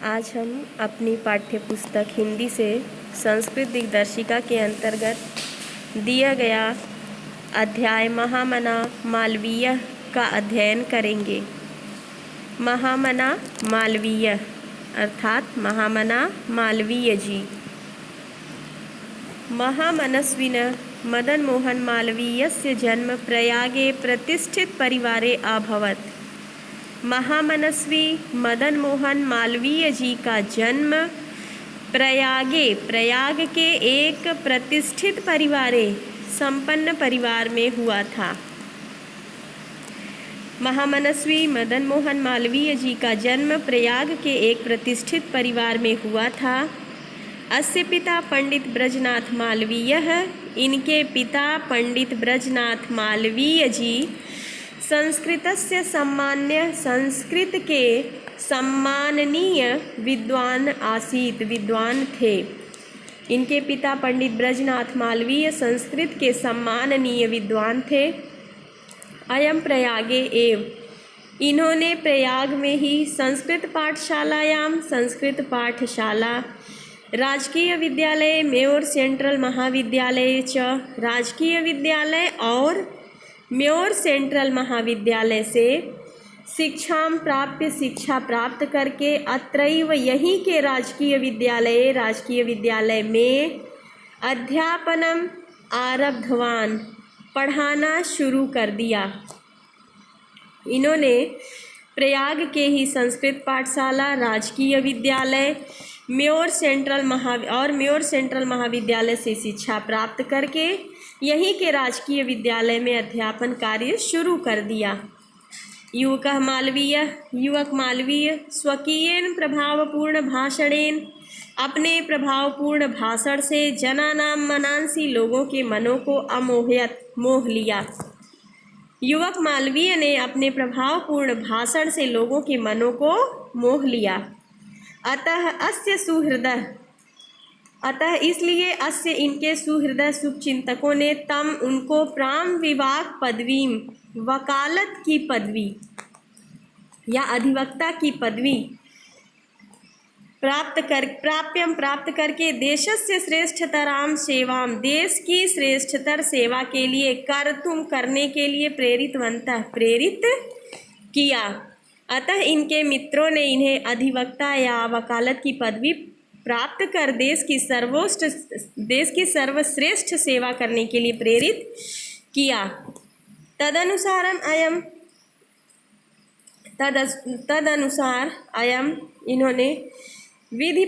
आज हम अपनी पाठ्य पुस्तक हिंदी से संस्कृत दिग्दर्शिका के अंतर्गत दिया गया अध्याय महामना मालवीय का अध्ययन करेंगे। महामना मालवीय अर्थात महामना मालवीय जी महामनस्विन मदन मोहन मालवीयस्य जन्म प्रयागे प्रतिष्ठित परिवारे अभवत्। महामनस्वी मदन मोहन मालवीय जी का जन्म प्रयाग के एक प्रतिष्ठित परिवारे संपन्न परिवार में हुआ था। महामनस्वी मदन मोहन मालवीय जी का जन्म प्रयाग के एक प्रतिष्ठित परिवार में हुआ था। अस्य पिता पंडित ब्रजनाथ मालवीय, इनके पिता पंडित ब्रजनाथ मालवीय जी संस्कृतस्य सम्मान्य, संस्कृत के सम्माननीय विद्वान थे। इनके पिता पंडित ब्रजनाथ मालवीय संस्कृत के सम्माननीय विद्वान थे। अयम प्रयागे एव, इन्होंने प्रयाग में ही संस्कृत पाठशालायाम संस्कृत पाठशाला, राजकीय विद्यालय म्योर सेंट्रल महाविद्यालय च राजकीय विद्यालय और म्योर सेंट्रल महाविद्यालय से शिक्षा प्राप्त करके अत्रैव यहीं के राजकीय विद्यालय में अध्यापनम आरब्धवान, पढ़ाना शुरू कर दिया। इन्होंने प्रयाग के ही संस्कृत पाठशाला, राजकीय विद्यालय म्योर सेंट्रल महाविद्यालय से शिक्षा प्राप्त करके यहीं के राजकीय विद्यालय में अध्यापन कार्य शुरू कर दिया। युवक मालवीय स्वकीयेन प्रभावपूर्ण भाषणेन, अपने प्रभावपूर्ण भाषण से जनानां मनांसी, लोगों के मनों को मोह लिया। युवक मालवीय ने अपने प्रभावपूर्ण भाषण से लोगों के मनों को मोह लिया। अतः इसलिए अस्य इनके सुहृदय शुभचिंतकों ने उनको प्राम विवाक पदवी, वकालत की पदवी या अधिवक्ता की पदवी प्राप्त करके देशस्य श्रेष्ठतराम सेवाम, देश की श्रेष्ठतर सेवा के लिए करने के लिए प्रेरित किया। अतः इनके मित्रों ने इन्हें अधिवक्ता या वकालत की पदवी प्राप्त कर देश की सर्वश्रेष्ठ सेवा करने के लिए प्रेरित किया। तदनुसार अयम इन्होंने विधि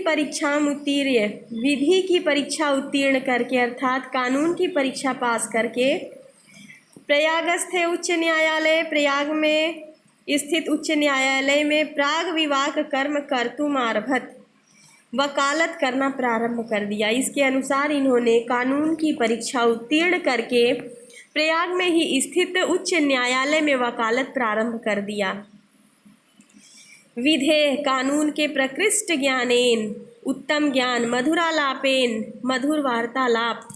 की परीक्षा उत्तीर्ण करके अर्थात कानून की परीक्षा पास करके प्रयागस्थे उच्च न्यायालय, प्रयाग में स्थित उच्च न्यायालय में प्राग विवाक कर्म कर्तुम आरभत, वकालत करना प्रारंभ कर दिया। इसके अनुसार इन्होंने कानून की परीक्षा उत्तीर्ण करके प्रयाग में ही स्थित उच्च न्यायालय में वकालत प्रारंभ कर दिया। विधेय कानून के प्रकृष्ट ज्ञानेन, उत्तम ज्ञान, मधुरालापेन, मधुर वार्तालाप,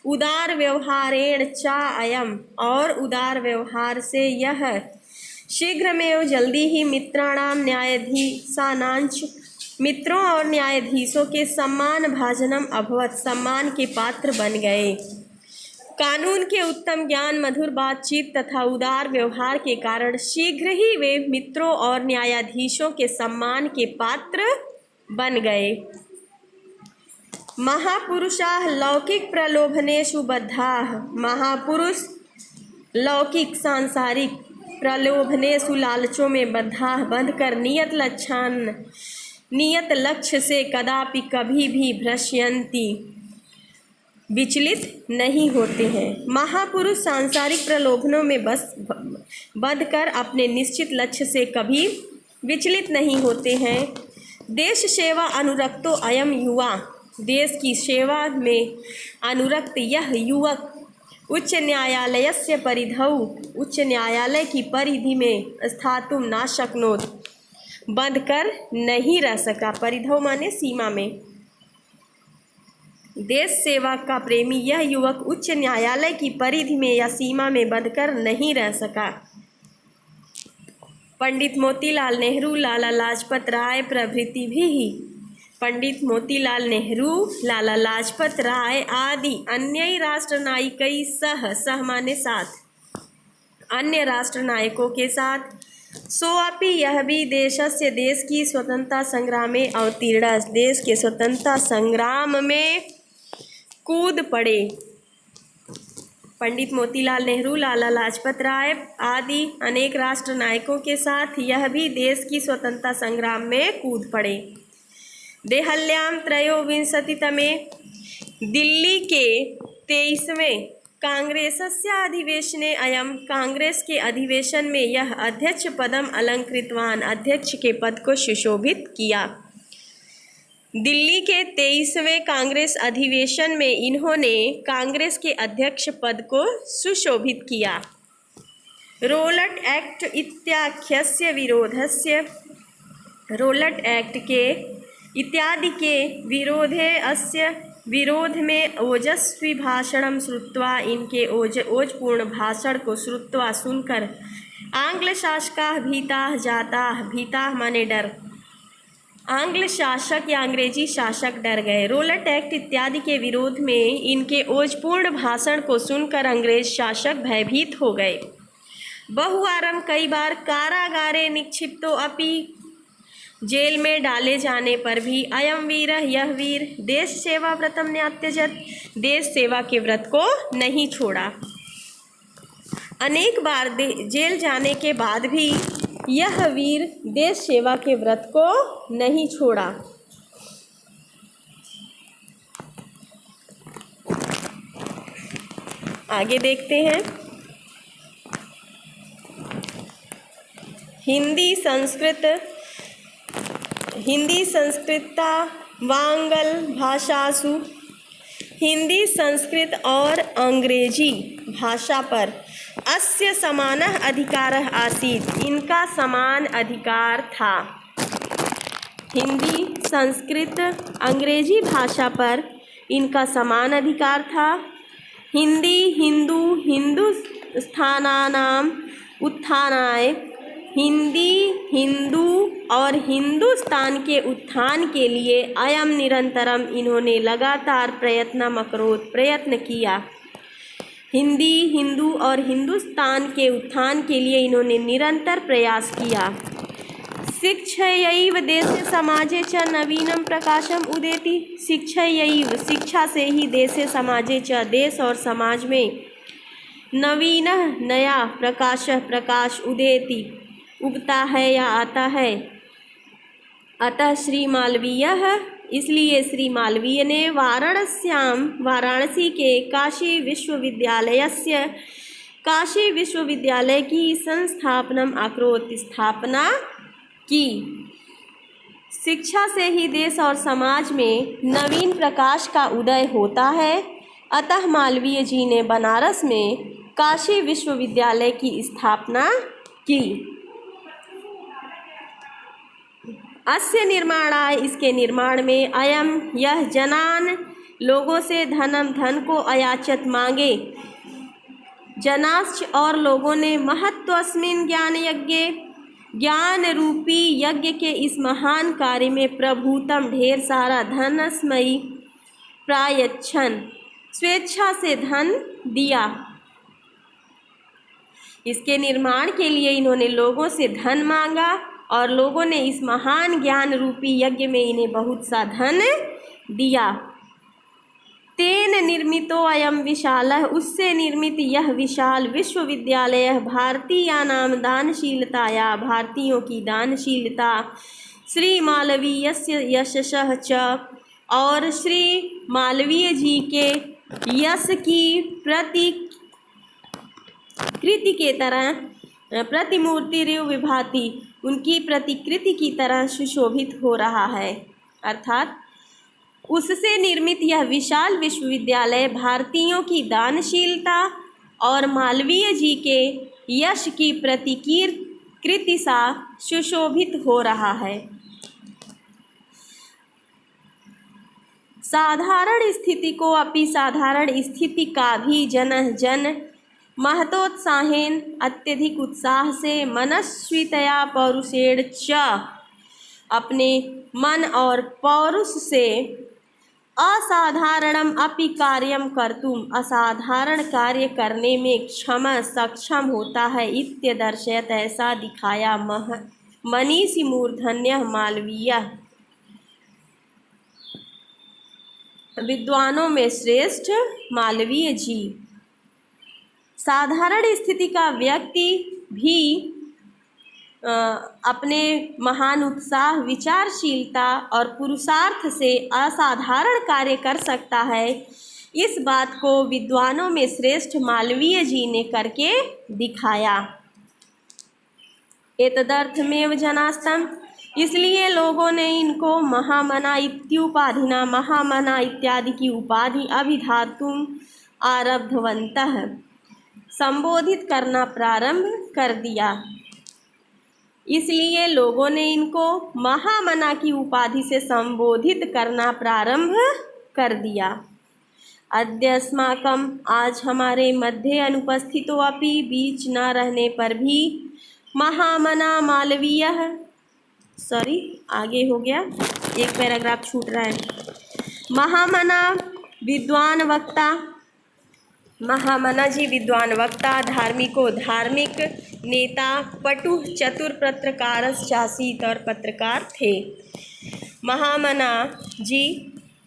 उदार व्यवहारेण चा अयम, और उदार व्यवहार से यह शीघ्रमेव जल्दी ही मित्रों और न्यायाधीशों के सम्मान भाजनम अभवत, सम्मान के पात्र बन गए। कानून के उत्तम ज्ञान, मधुर बातचीत तथा उदार व्यवहार के कारण शीघ्र ही वे मित्रों और न्यायाधीशों के सम्मान के पात्र बन गए। महापुरुषाः लौकिक प्रलोभनेषु बद्धाः, महापुरुष लौकिक सांसारिक प्रलोभनेषु लालचों में बंध कर नियत लक्ष्य से कदापि कभी भी भ्रश्यन्ति, विचलित नहीं होते हैं। महापुरुष सांसारिक प्रलोभनों में बंध कर अपने निश्चित लक्ष्य से कभी विचलित नहीं होते हैं। देश सेवा अनुरक्तो अयम युवा, देश की सेवा में अनुरक्त यह युवक उच्च न्यायालयस्य परिधौ, उच्च न्यायालय की परिधि में स्थातुम ना शक्नोत, बंध कर नहीं रह सका। परिधौ माने सीमा में। देश सेवा का प्रेमी यह युवक उच्च न्यायालय की परिधि में या सीमा में बंध कर नहीं रह सका। पंडित मोतीलाल नेहरू, लाला लाजपत राय प्रभृति भी पंडित मोतीलाल नेहरू, लाला लाजपत राय आदि अन्य राष्ट्रनायिकै सह माने साथ, अन्य राष्ट्रनायकों के साथ सोअपि यह भी देश की स्वतंत्रता संग्राम में अवतीर्ण, देश के स्वतंत्रता संग्राम में कूद पड़े। पंडित मोतीलाल नेहरू, लाला लाजपत राय आदि अनेक राष्ट्र नायकों के साथ यह भी देश की स्वतंत्रता संग्राम में कूद पड़े। देहल्यां त्रयोविंशतितमे दिल्ली के 23वें कांग्रेसस्य अधिवेशने अयम, कांग्रेस के अधिवेशन में यह अध्यक्ष पदम अलंकृतवान, अध्यक्ष के पद को सुशोभित किया। दिल्ली के 23वें कांग्रेस अधिवेशन में इन्होंने कांग्रेस के अध्यक्ष पद को सुशोभित किया। रोलट एक्ट इत्याख्यस्य विरोधस्य, रोलट एक्ट के इत्यादि के विरोध में ओजस्वी भाषणम श्रुत्वा, इनके ओजपूर्ण भाषण को श्रुत्वा सुनकर आंग्ल शासका भीताः जाताः, भीताः माने डर, आंग्ल शासक या अंग्रेजी शासक डर गए। रोलट एक्ट इत्यादि के विरोध में इनके ओजपूर्ण भाषण को सुनकर अंग्रेज शासक भयभीत हो गए। बहुवारम, कई बार कारागारे निक्षिप्तो अपि, जेल में डाले जाने पर भी अयम वीर, यह वीर देश सेवा व्रतम न्यात्यजत, देश सेवा के व्रत को नहीं छोड़ा। अनेक बार जेल जाने के बाद भी यह वीर देश सेवा के व्रत को नहीं छोड़ा। आगे देखते हैं। हिंदी संस्कृता वांगल भाषासु, हिंदी संस्कृत और अंग्रेजी भाषा पर अस्य समानः अधिकारः आसीत्, इनका समान अधिकार था। हिंदी संस्कृत अंग्रेजी भाषा पर इनका समान अधिकार था। हिंदी हिंदू हिंदुस्थानानाम उत्थानाय, हिंदी हिंदू और हिंदुस्तान के उत्थान के लिए अयम निरंतरम, इन्होंने लगातार प्रयत्न किया। हिंदी हिंदू और हिंदुस्तान के उत्थान के लिए इन्होंने निरंतर प्रयास किया। शिक्षयैव देशे समाजे च नवीनम प्रकाशम उदेति, शिक्षयैव शिक्षा से ही देशे समाजे च देश और समाज में नवीन नया प्रकाश उदेति उगता है या आता है। अतः श्री मालवीय, इसलिए श्री मालवीय ने वाराणसी के काशी विश्वविद्यालय की संस्थापनम अकरोत्, स्थापना की। शिक्षा से ही देश और समाज में नवीन प्रकाश का उदय होता है। अतः मालवीय जी ने बनारस में काशी विश्वविद्यालय की स्थापना की। अस्य निर्माणाय, इसके निर्माण में अयम यह जनान, लोगों से धन को अयाचत मांगे। जनाश्च और लोगों ने महत्वस्मिन् ज्ञान रूपी यज्ञ के इस महान कार्य में प्रभुतम ढेर सारा धनस्मयी प्रायच्छन, स्वेच्छा से धन दिया। इसके निर्माण के लिए इन्होंने लोगों से धन मांगा और लोगों ने इस महान ज्ञान रूपी यज्ञ में इन्हें बहुत सा धन दिया। तेन निर्मितो अयम विशालः, उससे निर्मित यह विशाल विश्वविद्यालय भारतीयानां दानशीलताया, भारतीयों की दानशीलता, श्री मालवीयस्य यशः च, और श्री मालवीय जी के यश की प्रतिकृति के तरह, प्रतिमूर्ति रिव विभाति, उनकी प्रतिकृति की तरह सुशोभित हो रहा है। अर्थात उससे निर्मित यह विशाल विश्वविद्यालय भारतीयों की दानशीलता और मालवीय जी के यश की प्रतिकृति सा सुशोभित हो रहा है। साधारण स्थिति को अपनी साधारण स्थिति का भी जन महतोत्साहेन अत्यधिक उत्साह से मनस्वितया पौरुषेण च अपने मन और पौरुष से असाधारणम अपि कार्यम कर्तुम असाधारण कार्य करने में सक्षम होता है इत्यदर्शयत ऐसा दिखाया मनीषी मूर्धन्यः मालवीयः। विद्वानों में श्रेष्ठ मालवीय जी। साधारण स्थिति का व्यक्ति भी अपने महान उत्साह, विचारशीलता और पुरुषार्थ से असाधारण कार्य कर सकता है। इस बात को विद्वानों में श्रेष्ठ मालवीय जी ने करके दिखाया। एतदर्थमेव जनास्तम, इसलिए लोगों ने इनको महामना इत्युपाधिना महामना इत्यादि की उपाधि अभिधातुम आरब्धवन्तः संबोधित करना प्रारंभ कर दिया। इसलिए लोगों ने इनको महामना की उपाधि से संबोधित करना प्रारंभ कर दिया। अद्य अस्माकं, आज हमारे मध्य अनुपस्थितो अपि, बीच न रहने पर भी, महामना मालवीयः, सॉरी आगे हो गया, एक पैराग्राफ छूट रहा है। महामना विद्वान वक्ता, महामना जी विद्वान वक्ता, धार्मिको धार्मिक, नेता, पटु, चतुर, पत्रकारश्चासीत और पत्रकार थे। महामना जी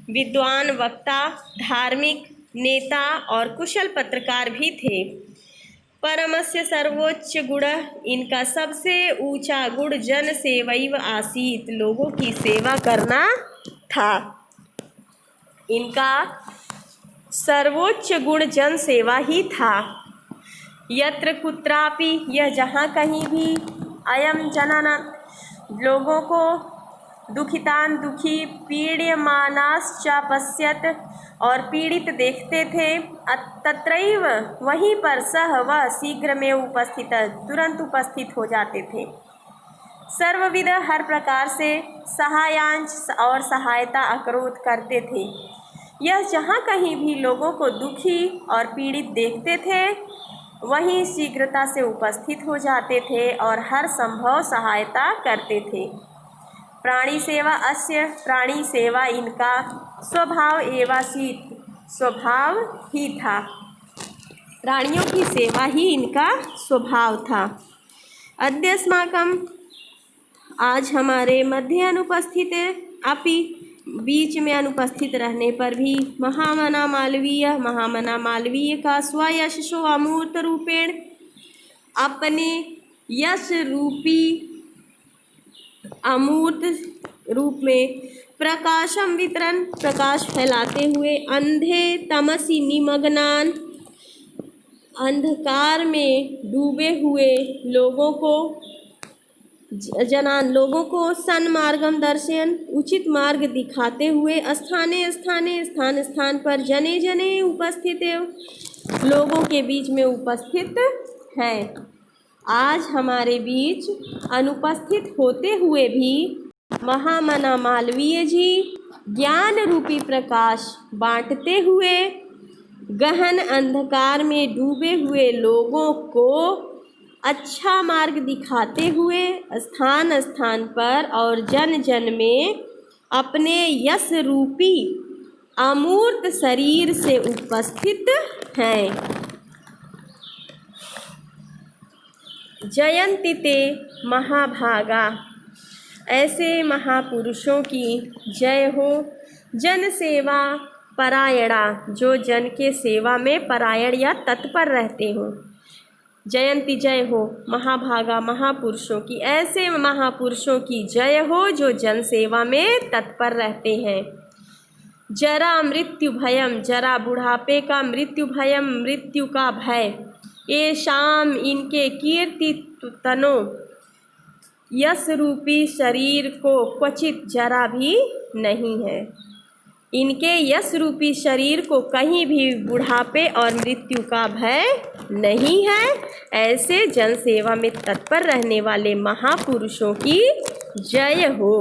विद्वान वक्ता, धार्मिक, नेता और कुशल पत्रकार भी थे। परमस्य सर्वोच्च गुण, इनका सबसे ऊंचा गुण जन सेवैव आसीत, लोगों की सेवा करना था। इनका सर्वोच्च गुण जन सेवा ही था। यत्र कुत्रापि, यह जहाँ कहीं भी, अयम जनाना, लोगों को, दुखितान दुखी, पीड्यमानाश्च पश्यत, और पीड़ित देखते थे, तत्रैव वहीं पर सह वह शीघ्र में उपस्थित, तुरंत उपस्थित हो जाते थे। सर्वविध, हर प्रकार से, सहायांश और सहायता अकरोध करते थे। यह जहाँ कहीं भी लोगों को दुखी और पीड़ित देखते थे वहीं शीघ्रता से उपस्थित हो जाते थे और हर संभव सहायता करते थे। प्राणी सेवा अस्य, प्राणी सेवा इनका स्वभाव एवासीत, स्वभाव ही था। प्राणियों की सेवा ही इनका स्वभाव था। अद्यस्माकं, आज हमारे मध्य अनुपस्थित अपि, बीच में अनुपस्थित रहने पर भी, महामना मालवीय, महामना मालवीय का स्वयशो अमूर्त रूपेण, अपने यश रूपी अमूर्त रूप में, प्रकाशम वितरण, प्रकाश फैलाते हुए, अंधे तमसी निमग्नान, अंधकार में डूबे हुए लोगों को, जनान लोगों को, सन्मार्गम दर्शयन, उचित मार्ग दिखाते हुए, स्थाने स्थाने, स्थान स्थान पर, जने जने उपस्थित, लोगों के बीच में उपस्थित है। आज हमारे बीच अनुपस्थित होते हुए भी महामना मालवीय जी ज्ञान रूपी प्रकाश बांटते हुए, गहन अंधकार में डूबे हुए लोगों को अच्छा मार्ग दिखाते हुए, स्थान स्थान पर और जन जन में अपने यश रूपी अमूर्त शरीर से उपस्थित हैं। जयंती ते महाभागा, ऐसे महापुरुषों की जय हो। जन सेवा परायणा, जो जन के सेवा में परायण या तत्पर रहते हों। जयंती, जय हो। महाभागा, महापुरुषों की, ऐसे महापुरुषों की जय हो जो जन सेवा में तत्पर रहते हैं। जरा मृत्यु भयम, जरा बुढ़ापे का, मृत्यु भयम, मृत्यु का भय, ये शाम इनके कीर्ति तनो, यश रूपी शरीर को क्वचित जरा भी नहीं है। इनके यश रूपी शरीर को कहीं भी बुढ़ापे और मृत्यु का भय नहीं है। ऐसे जनसेवा में तत्पर रहने वाले महापुरुषों की जय हो।